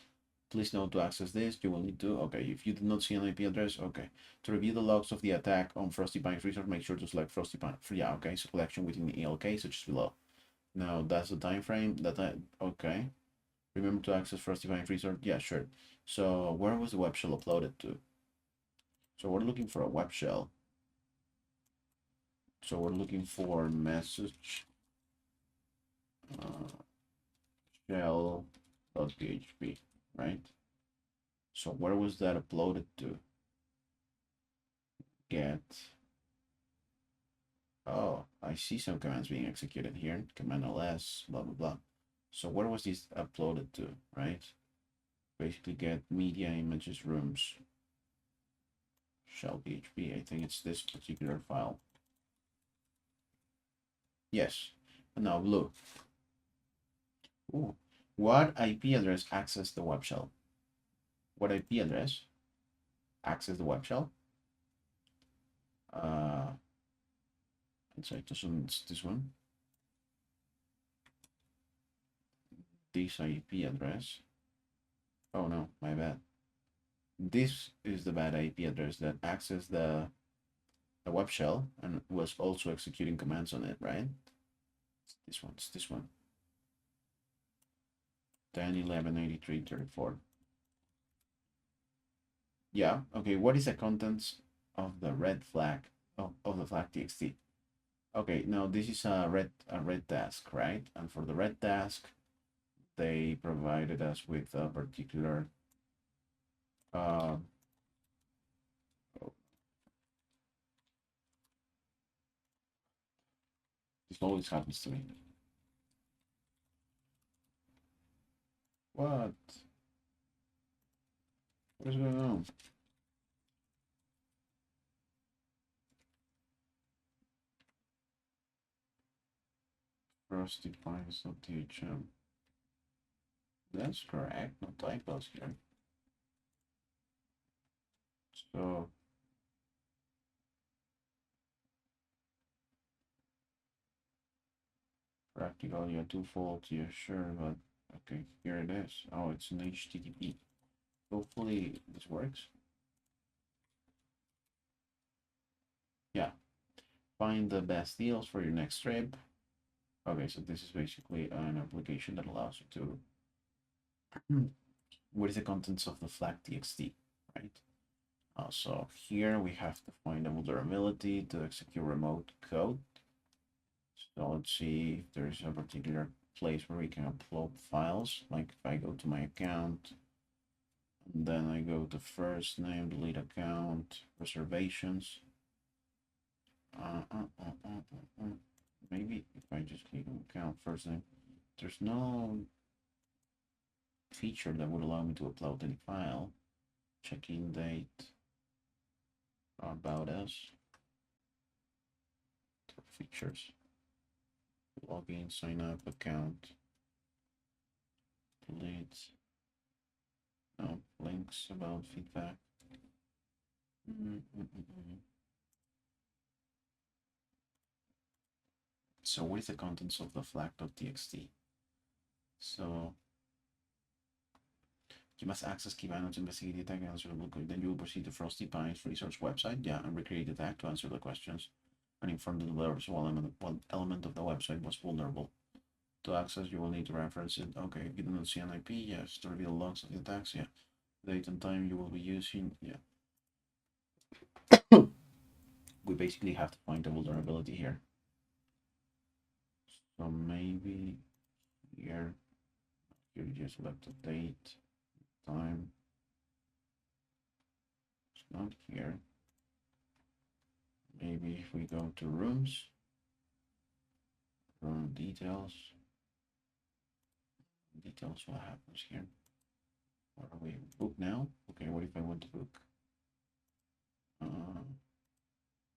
Please note, to access this, you will need to, okay, if you do not see an IP address, okay. To review the logs of the attack on Frostypine Resort, make sure to select Frostypine, okay, so collection within the ELK, such as below. Now, that's the time frame that okay. Remember to access Frostypine Resort? Yeah, sure. So, where was the web shell uploaded to? So, we're looking for a web shell. So, we're looking for message shell.php, right? So, where was that uploaded to? Get. Oh, I see some commands being executed here. Command ls, blah, blah, blah. So, where was this uploaded to, right? Basically, get media, images, rooms, shell.php. I think it's this particular file. Yes. And now look. Ooh. What IP address access the web shell? What IP address access the web shell? Sorry, it's this one. This IP address. Oh no, my bad. This is the bad IP address that accessed the web shell and was also executing commands on it, right? It's this one. 10.11.83.34. Yeah, okay, what is the contents of the red flag of the flag txt? Okay, now this is a red task, right? And for the red task, they provided us with a particular oh, this always happens to me. What is going on? Frostypine.thm. That's correct, no typos here. So practical, yeah, twofold, yeah, sure, but okay, here it is. Oh, it's an HTTP. Hopefully this works. Yeah, find the best deals for your next trip. Okay, so this is basically an application that allows you to what is the contents of the flag txt, right? So here we have to find a vulnerability to execute remote code. So let's see if there's a particular place where we can upload files. Like if I go to my account, and then I go to first name, delete account, reservations. Maybe if I just click on account first name, there's no feature that would allow me to upload any file. Check-in date, about us, features, login, sign up, account, delete, no, links, about, feedback. So what is the contents of the flag.txt? So you must access Kibana to investigate the attack and answer the book. Then you will proceed to Frostypine Resort's website, and recreate the attack to answer the questions and inform the developers what element of the website was vulnerable. To access, you will need to reference it. Okay, you don't see an IP, yes. To reveal logs of the attacks, yeah. Date and time you will be using, yeah. We basically have to find the vulnerability here. So maybe here you just select the date, time. It's not here. Maybe if we go to rooms, room details, what happens here? What are we, book now? Okay, what if I want to book?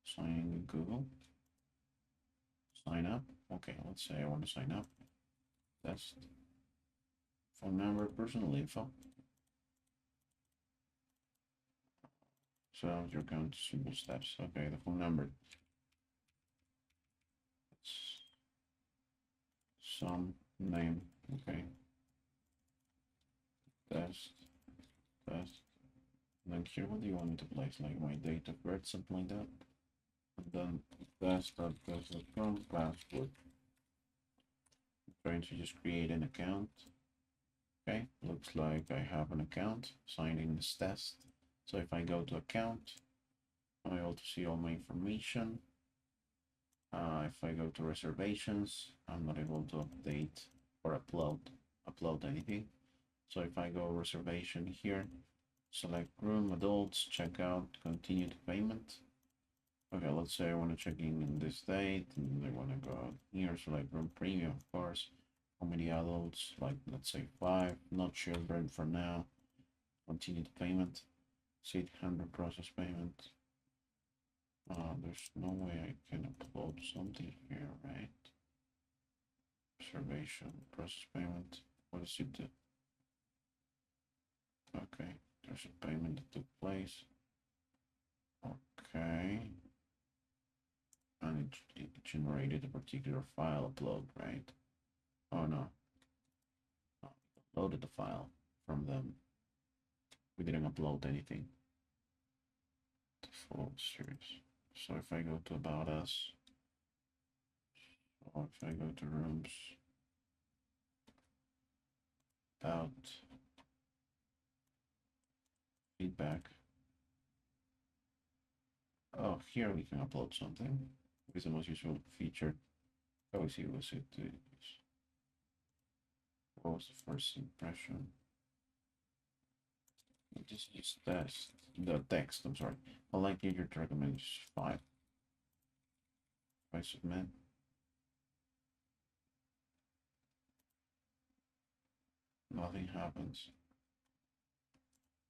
Sign in with Google. Sign up. Okay, let's say I want to sign up. That's phone number, personal info. So you're going to simple steps. Okay, the phone number. It's some name. Okay. Test. And then here, what do you want me to place? Like my date of birth, something like that. And then test.test.com password. I'm trying to just create an account. Okay, looks like I have an account. Signed in this test. So if I go to account, I'm able to see all my information. If I go to reservations, I'm not able to update or upload anything. So if I go reservation here, select room, adults, checkout, continue to payment. Okay, let's say I want to check in this date, and I want to go here, select room premium, of course. How many adults? Like, let's say 5, not children for now. Continue to payment. 800 process payment. There's no way I can upload something here, right? Observation, process payment. What does it do? Okay, there's a payment that took place. Okay. And it generated a particular file upload, right? Oh no. Oh, loaded the file from them. We didn't upload anything. Default series. So if I go to about us, or if I go to rooms, about feedback. Oh, here we can upload something. What is the most useful feature? Oh, we see was it. What was the first impression? Just use test the text. I'm sorry. I like your to recommend 5. If I submit, nothing happens.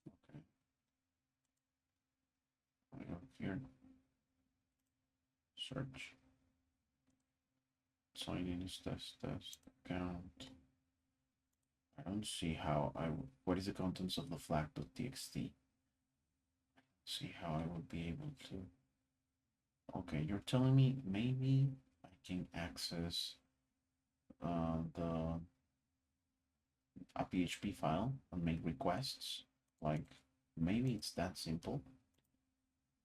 Okay. I go here. Search. Sign in is test account. I don't see how what is the contents of the flag.txt? See how I would be able to. Okay, you're telling me maybe I can access a PHP file and make requests. Like maybe it's that simple.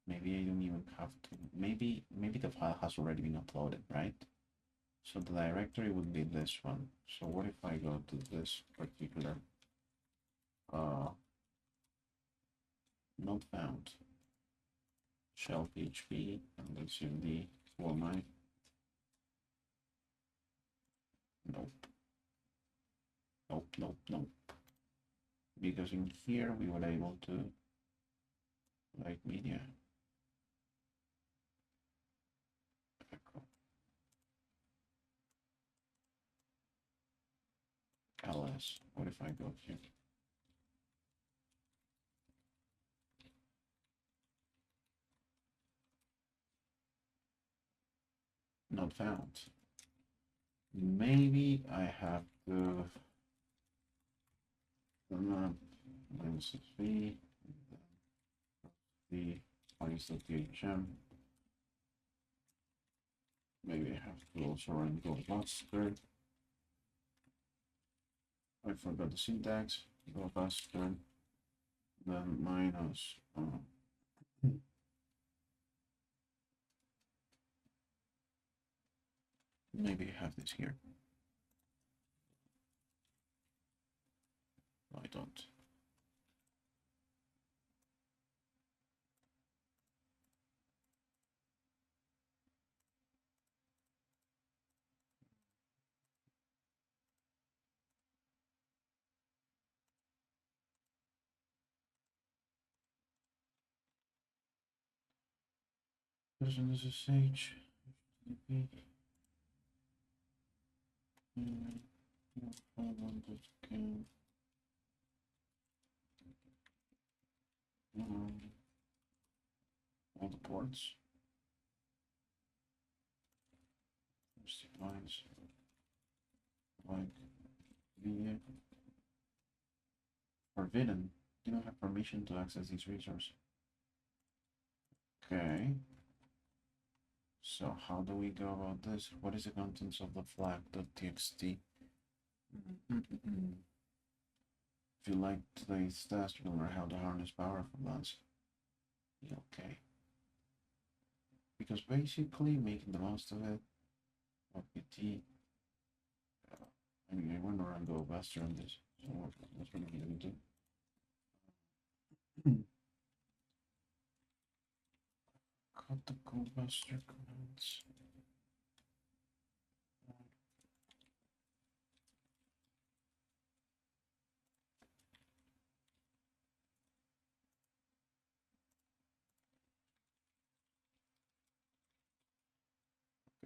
Maybe I don't even have to. Maybe the file has already been uploaded, right? So the directory would be this one. So what if I go to this particular not found shell PHP and let's see the format. Nope. Because in here we were able to like media. ls this. What if I go here? Not found. Maybe I have to -v the points.thm. Maybe I have to also run go faster. I forgot the syntax. Go faster than minus. Maybe I have this here. No, I don't. Person is SSH. All the ports. Lines. Like the forbidden. You don't have permission to access these resources. Okay. So how do we go about this? What is the contents of the flag.txt? If you like today's test, you'll learn how to harness powerful lands. Okay. Because basically making the most of it, OPT. I mean, I wonder and go faster on this. So what's going to be able to do? Cut the go faster commands.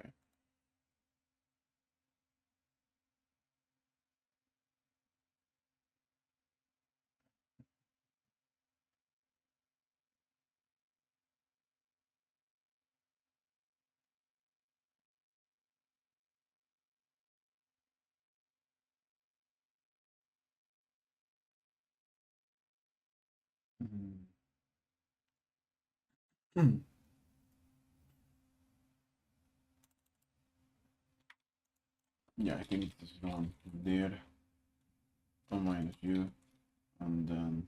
Okay. Yeah, I think this is going there. Minus u, and then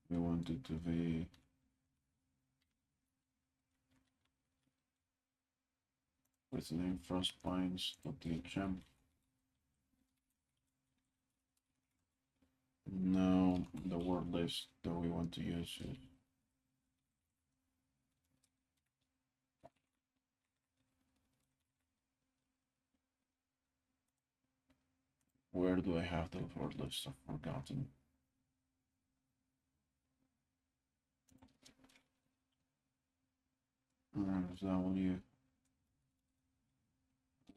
we want it to be what's the name? Frostpines.thm. No, the word list that we want to use is where do I have the word list? I've forgotten.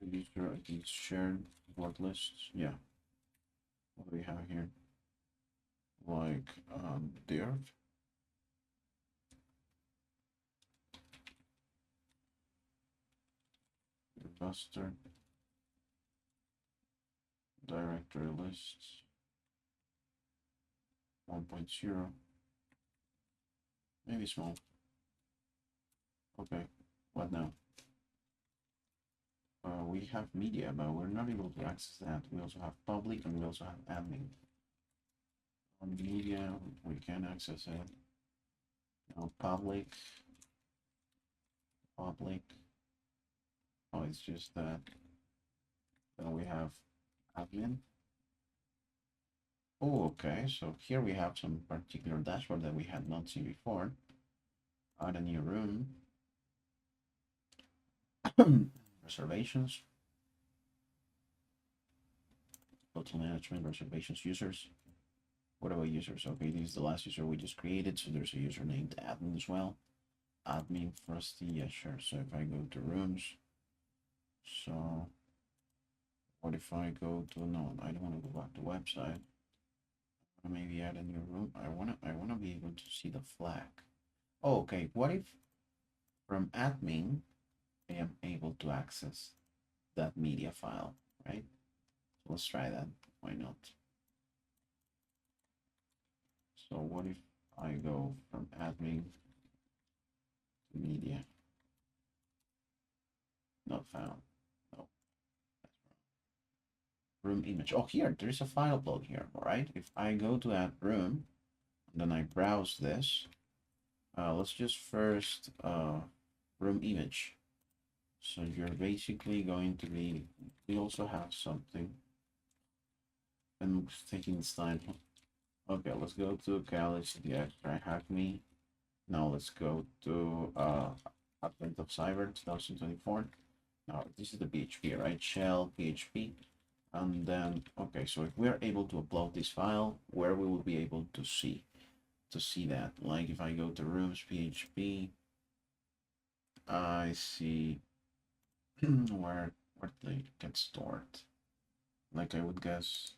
W user, I think it's shared word lists. Yeah. What do we have here? Like dirt. Buster. Directory lists. 1.0. Maybe small. Okay. What now? We have media, but we're not able to access that. We also have public and we also have admin. On media, we can access it. Now public. Oh, it's just that. Then we have admin. Oh, okay. So here we have some particular dashboard that we had not seen before. Add a new room. Reservations. Total management, reservations, users. What about users? Okay, this is the last user we just created, so there's a user named admin as well. Admin Frosty, yeah, sure. So if I go to rooms, so What if I go to, no, I don't want to go back to website. Maybe add a new room. I wanna be able to see the flag. Oh, okay. What if from admin I am able to access that media file, right? So let's try that. Why not? So what if I go from admin to media? Not found. No. Room image. Oh, here, there is a file upload here, all right? If I go to that room, then I browse this, let's just first room image. So you're basically going to be, we also have something, and taking this time. Okay, let's go to Elasticsearch, TryHackMe. Now let's go to Advent of Cyber 2024. Now this is the PHP, right? Shell PHP. And then, okay, so if we're able to upload this file, where we will be able to see that, like if I go to rooms PHP, I see where they get stored. Like I would guess,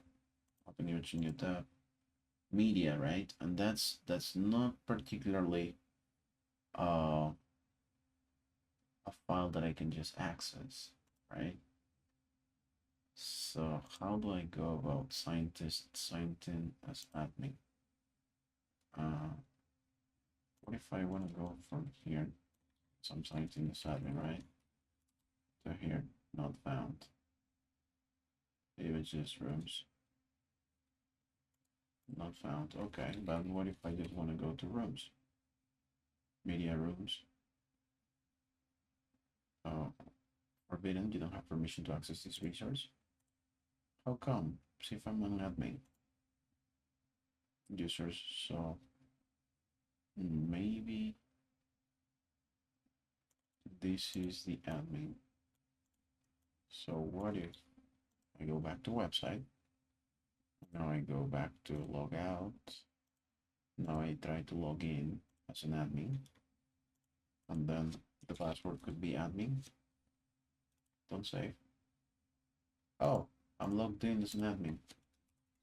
open image in your tab, media, right? And that's not particularly a file that I can just access, right? So how do I go about scientist signed in as admin? What if I want to go from here? So I'm signed in as admin, right? To here, not found. Images, rooms, not found. Okay, but what if I just want to go to rooms? Media rooms. Oh, forbidden. You don't have permission to access this resource. How come? See if I'm an admin. Users. So maybe this is the admin. So what if I go back to website? Now I go back to log out. Now I try to log in as an admin. And then the password could be admin. Don't save. Oh, I'm logged in as an admin.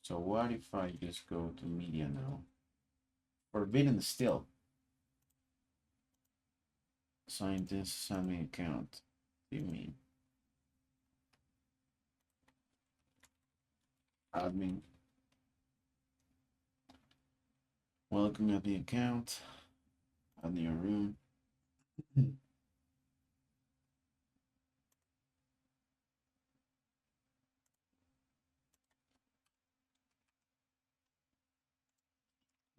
So what if I just go to media now? Forbidden still. Signed in admin account. What do you mean? Admin. Welcome at the account. Add your room.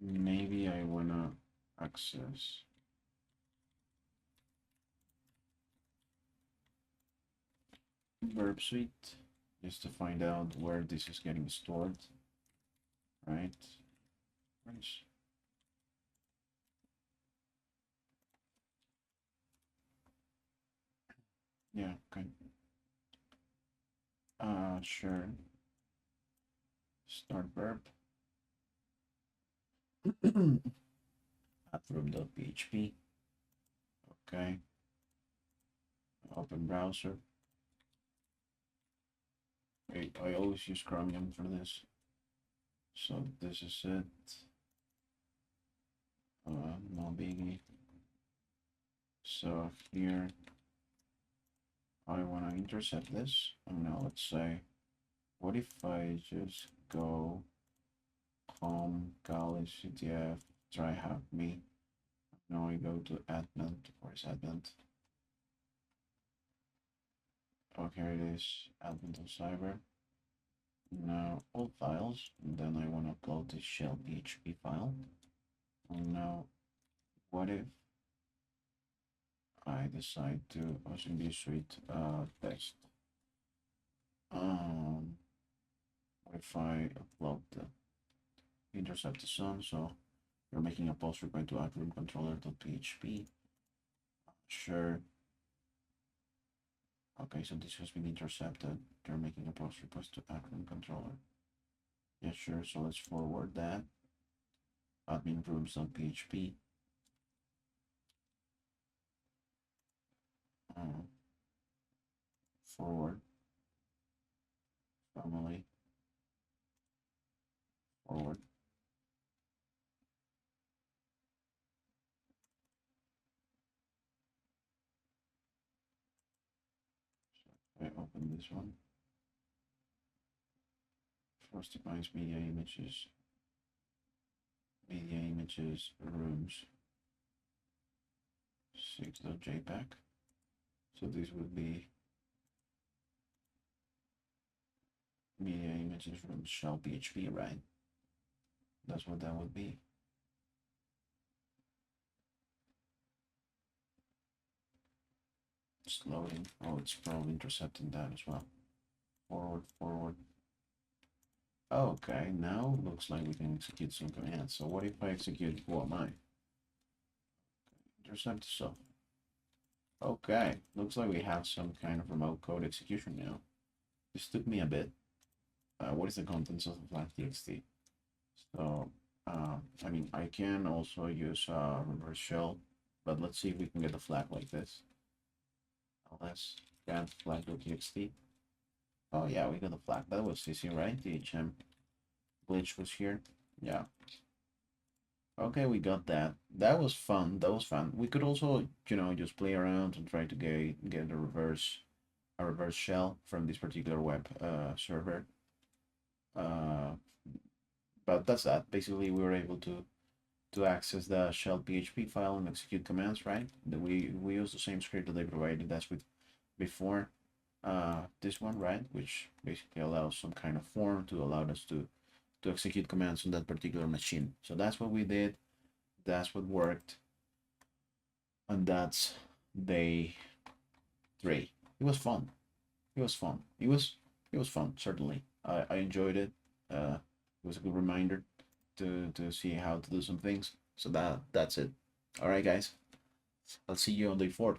Maybe I wanna access verb suite just to find out where this is getting stored, right? Nice. Yeah, okay. Sure. Start verb. Add room.php. Okay. Open browser. I always use Chromium for this. So this is it. No biggie. So here I want to intercept this. And now let's say, what if I just go home, college, CTF, TryHackMe. Now I go to admin. Where is admin? Oh, here it is, admin of cyber. Now all files, and then I want to upload this shell PHP file. And now, what if I decide to also be suite test? What if I upload the intercept the sun? So you're making a post request to admin controller.php. Sure. Okay, so this has been intercepted. You're making a post request to admin controller. Yeah, sure. So let's forward that. Admin rooms.php. Forward. family, forward. I open this one. Frostypine media images, rooms, 6.jpg. So this would be media images rooms shell PHP, right? That's what that would be. It's loading. Oh, it's probably intercepting that as well. Forward, forward. Okay, now looks like we can execute some commands. So what if I execute who am I? Intercept so. Okay, looks like we have some kind of remote code execution now. This took me a bit. What is the contents of the flag.txt? So, I mean, I can also use reverse shell, but let's see if we can get the flag like this. Let's get flag.txt. Oh yeah, we got the flag. That was easy, right? DHM glitch was here. Yeah. Okay, we got that. That was fun. That was fun. We could also, just play around and try to get a reverse shell from this particular web server. But that's that. Basically, we were able to access the shell PHP file and execute commands, right? We use the same script that they provided us with before this one, right? Which basically allows some kind of form to allow us to execute commands on that particular machine. So that's what we did. That's what worked. And that's day 3. It was fun. It was fun. It was fun, certainly. I enjoyed it. It was a good reminder to see how to do some things. So that's it. All right, guys. I'll see you on day 4.